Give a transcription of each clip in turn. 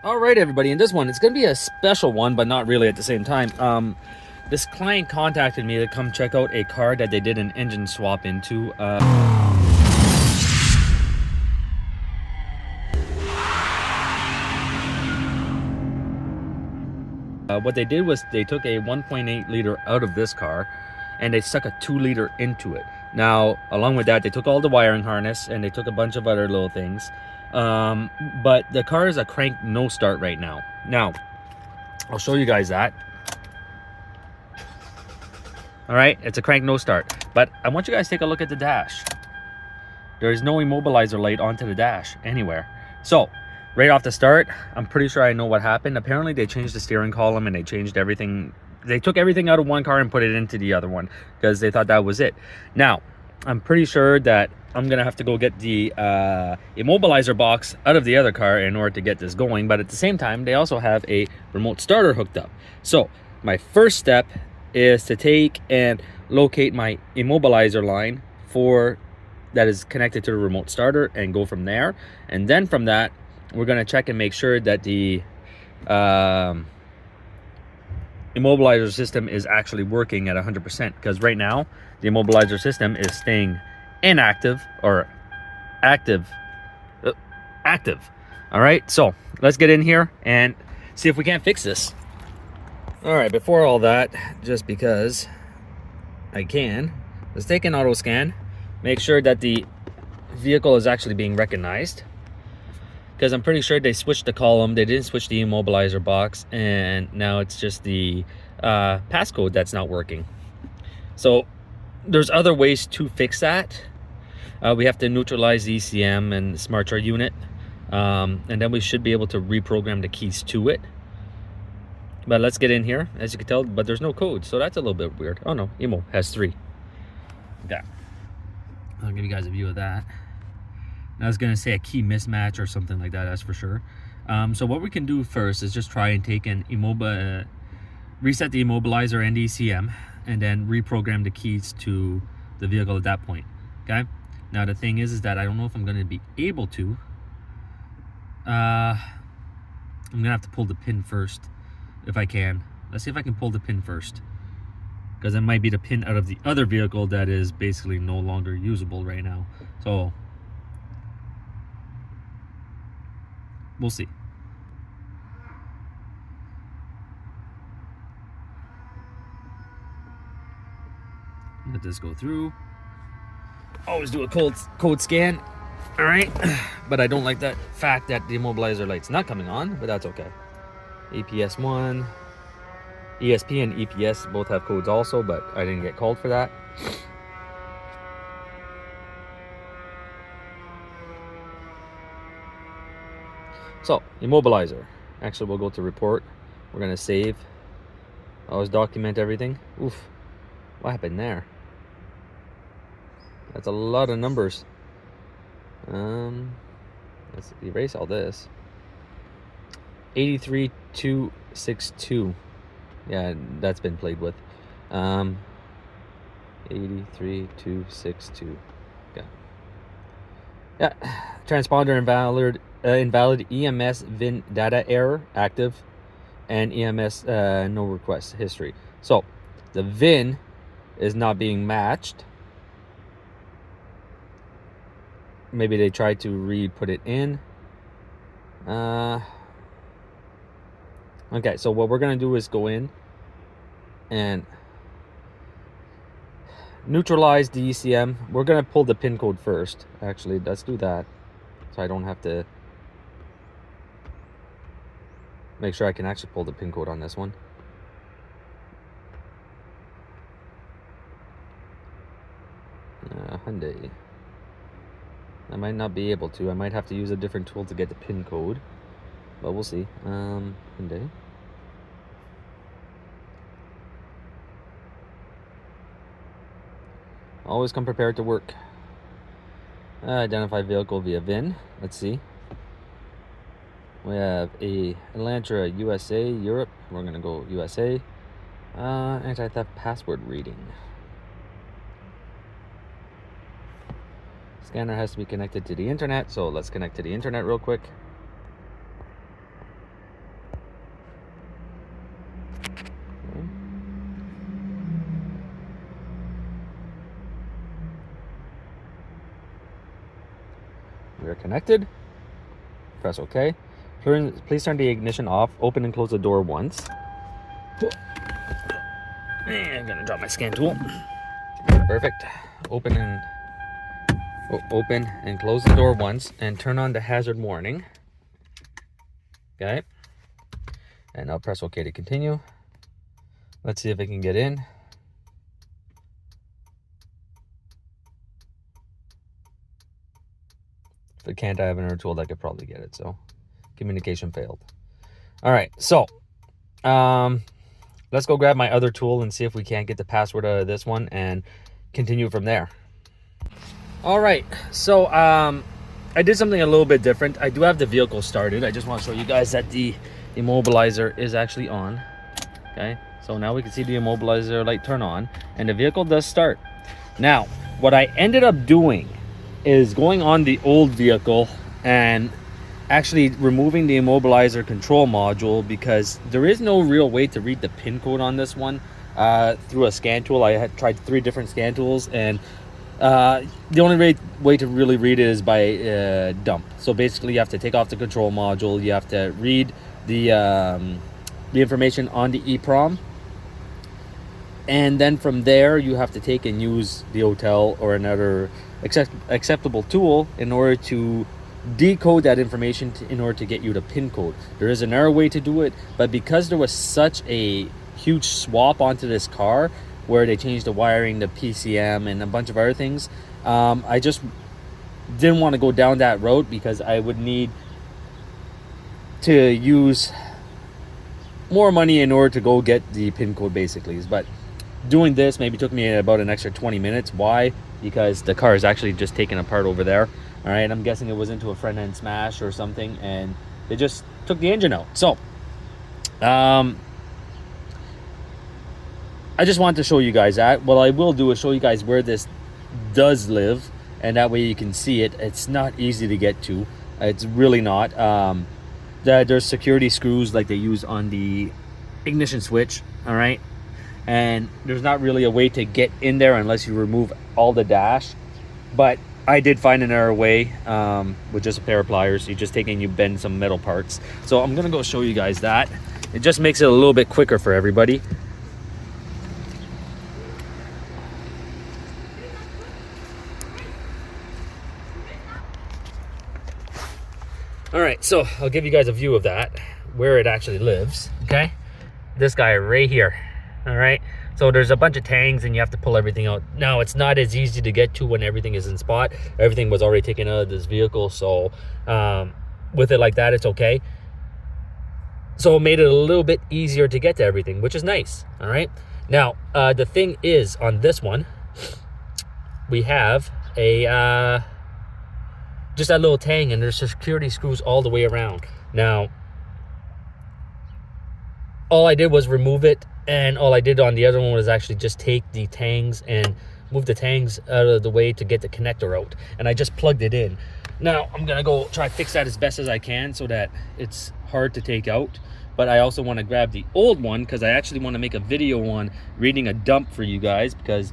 All right, everybody. In this one, it's going to be a special one, but not really at the same time. This client contacted me to come check out a car that they did an engine swap into. What they did was they took a 1.8 liter out of this car and they stuck a 2 liter into it. Now, along with that, they took all the wiring harness and they took a bunch of other little things. But the car is a crank no start right now. Now, I'll show you guys that. All right, it's a crank no start. But I want you guys to take a look at the dash. There is no immobilizer light onto the dash anywhere. So, right off the start, I'm pretty sure I know what happened. Apparently, they changed the steering column and they changed everything. They took everything out of one car and put it into the other one because they thought that was it. Now, I'm pretty sure that I'm going to have to go get the immobilizer box out of the other car in order to get this going. But at the same time, they also have a remote starter hooked up. So, my first step is to take and locate my immobilizer line that is connected to the remote starter and go from there. And then from that, we're going to check and make sure that the immobilizer system is actually working at 100%, because right now the immobilizer system is staying inactive or active. All right, so let's get in here and see if we can't fix this. All right, before all that, just because I can, let's take an auto scan, make sure that the vehicle is actually being recognized, because I'm pretty sure they switched the column, they didn't switch the immobilizer box, and now it's just the passcode that's not working. So there's other ways to fix that. We have to neutralize the ECM and smart chart unit, and then we should be able to reprogram the keys to it. But let's get in here. As you can tell, but there's no code, so that's a little bit weird. Oh no, Imo has 3. Okay, I'll give you guys a view of that. I was gonna say a key mismatch or something like that, that's for sure. So what we can do first is just try and take an reset the immobilizer and ECM, and then reprogram the keys to the vehicle at that point. Okay. Now the thing is that I don't know if I'm gonna be able to. I'm gonna have to pull the pin first if I can. Let's see if I can pull the pin first, because it might be the pin out of the other vehicle that is basically no longer usable right now. So we'll see. Let this go through. Always do a code scan. All right, but I don't like that fact that the immobilizer light's not coming on, but that's okay. APS 1, ESP and EPS both have codes also, but I didn't get called for that. So, immobilizer. Actually, we'll go to report. We're gonna save. Always document everything. Oof, what happened there? That's a lot of numbers. Let's erase all this. 83262. Yeah, that's been played with. 83262. Okay. Yeah, transponder invalid EMS VIN data error active, and EMS no request history. So the VIN is not being matched. Maybe they tried to re-put it in. Okay, so what we're gonna do is go in and neutralize the ECM. We're gonna pull the pin code first. Actually, let's do that, so I don't have to make sure I can actually pull the pin code on this one. Hyundai. I might not be able to. I might have to use a different tool to get the pin code, but we'll see. Hyundai. Always come prepared to work. Identify vehicle via VIN. Let's see. We have a Elantra USA, Europe. We're gonna go USA. Anti-theft password reading. Scanner has to be connected to the internet, so let's connect to the internet real quick. starter connected. Press OK. Please turn the ignition off. Open and close the door once. And I'm gonna drop my scan tool. Perfect. Open and close the door once, and turn on the hazard warning. Okay. And now press OK to continue. Let's see if it can get in. If it can't, I have another tool that could probably get it. So communication failed. All right, so let's go grab my other tool and see if we can't get the password out of this one and continue from there. All right, so I did something a little bit different. I do have the vehicle started. I just want to show you guys that the immobilizer is actually on. Okay, so now we can see the immobilizer light turn on and the vehicle does start. Now, what I ended up doing is going on the old vehicle and actually removing the immobilizer control module, because there is no real way to read the pin code on this one through a scan tool. I had tried 3 different scan tools, and the only way to really read it is by dump. So basically you have to take off the control module, you have to read the information on the EEPROM, and then from there you have to take and use the hotel or another acceptable tool in order to decode that information in order to get you the pin code. There is another way to do it, but because there was such a huge swap onto this car where they changed the wiring, the PCM, and a bunch of other things, I just didn't want to go down that road, because I would need to use more money in order to go get the pin code basically. But doing this maybe took me about an extra 20 minutes. Why? Because the car is actually just taken apart over there. All right, I'm guessing it was into a front end smash or something, and they just took the engine out. So I just wanted to show you guys that. What I will do is show you guys where this does live, and that way you can see it. It's not easy to get to. It's really not. There's security screws like they use on the ignition switch, all right? And there's not really a way to get in there unless you remove all the dash. But I did find another way with just a pair of pliers. You just take and you bend some metal parts. So I'm gonna go show you guys that. It just makes it a little bit quicker for everybody. All right, so I'll give you guys a view of that, where it actually lives, okay? This guy right here, all right? So there's a bunch of tangs and you have to pull everything out. Now, it's not as easy to get to when everything is in spot. Everything was already taken out of this vehicle, so with it like that, it's okay. So it made it a little bit easier to get to everything, which is nice, all right? Now, the thing is, on this one, we have a just that little tang, and there's security screws all the way around. Now, all I did was remove it, and all I did on the other one was actually just take the tangs and move the tangs out of the way to get the connector out, and I just plugged it in. Now I'm gonna go try to fix that as best as I can so that it's hard to take out, but I also want to grab the old one because I actually want to make a video on reading a dump for you guys, because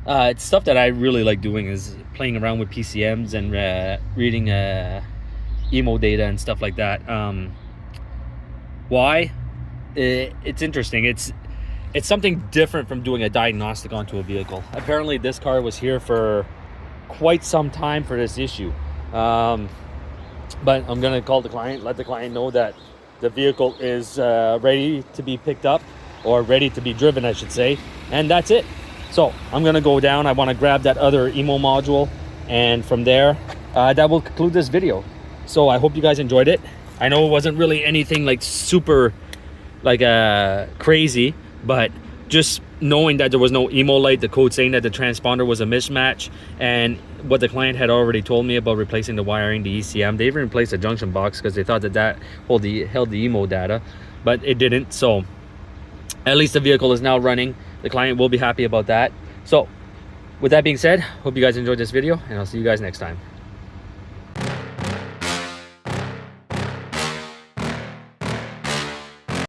it's stuff that I really like doing, is playing around with PCMs and reading emo data and stuff like that. Why? It's interesting. It's something different from doing a diagnostic onto a vehicle. Apparently this car was here for quite some time for this issue, but I'm gonna call the client, let the client know that the vehicle is ready to be picked up, or ready to be driven I should say, and that's it. So I'm gonna go down. I want to grab that other emo module, and from there that will conclude this video. So I hope you guys enjoyed it. I know it wasn't really anything like super like crazy, but just knowing that there was no emo light, the code saying that the transponder was a mismatch, and what the client had already told me about replacing the wiring, the ECM. They even replaced the junction box because they thought that held the emo data, but it didn't. So at least the vehicle is now running. The client will be happy about that. So with that being said, hope you guys enjoyed this video, and I'll see you guys next time.